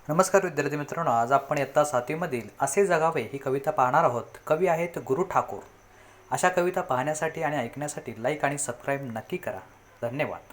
नमस्कार विद्यार्थी मित्रांनो, आज आपण इयत्ता 7वी मधील असे जगावे ही कविता पाहणार आहोत। कवी आहेत गुरु ठाकूर। अशा कविता पाहण्यासाठी आणि ऐकण्यासाठी लाईक आणि सबस्क्राईब नक्की करा। धन्यवाद।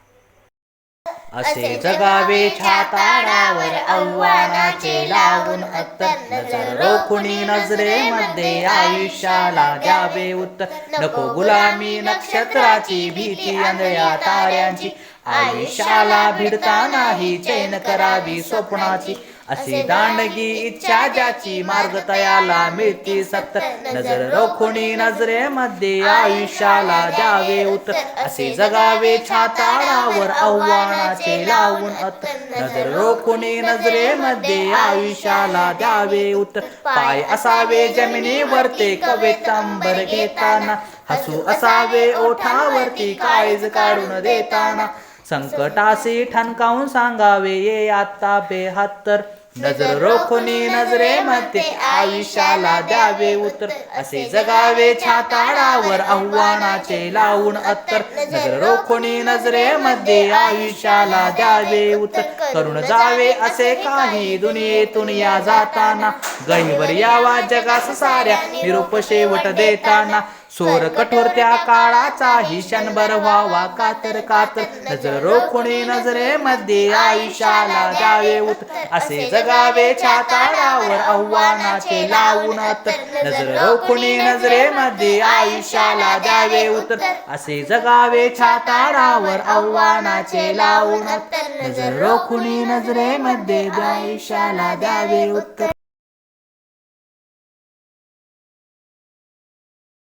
असे जगावे छाताडावर आव्हानाचे लावून अत्तर, नजर रोखुनी नजरेमध्ये आयुष्याला द्यावे उत्तर। नको गुलामी नक्षत्राची भीती आंधळ्या ताऱ्यांची, आयुष्याला भिडता नाही चैन करावी स्वप्नाची। अशी दांडगी इच्छा ज्याची मार्ग तयाला मिळती सत्तर, नजर रोखुनी नजरेमध्ये आयुष्याला द्यावे उत्तर। असे जगावे छाताडावर आव्हानाचे लावून अत्तर, नजर रोखुनी नजरेमध्ये आयुष्याला द्यावे उत्तर। पाय असावे जमिनीवरती कवेतांबर घेताना, हसू असावे ओठावरती काळीज काढून देताना, संकटाशी ठणकावून सांगावे ये आता बेहत्तर, नजर रोखुनी नजरेमध्ये आयुष्याला द्यावे उत्तर। असे जगावे छाताडावर आव्हानाचे लावून अत्तर, नजर रोखुनी नजरेमध्ये आयुष्याला द्यावे उत्तर। करून जावे असे काही दुनियेतून या जाताना, गहिवर यावा जगास साऱ्या निरोप शेवट देताना, सोर कठोर त्या काळाचा ही क्षणभर व्हावा कातर कातर, नजर रोखुनी नजरेमध्ये आयुष्याला द्यावे उत्तर। असे जगावे छाताडावर आव्हानाचे लावून अत्तर, नजर रोखुनी नजरेमध्ये आयुष्याला द्यावे उत्तर। असे जगावे छाताडावर आव्हानाचे लावून अत्तर, नजर रोखुनी नजरेमध्ये आयुष्याला द्यावे उत्तर।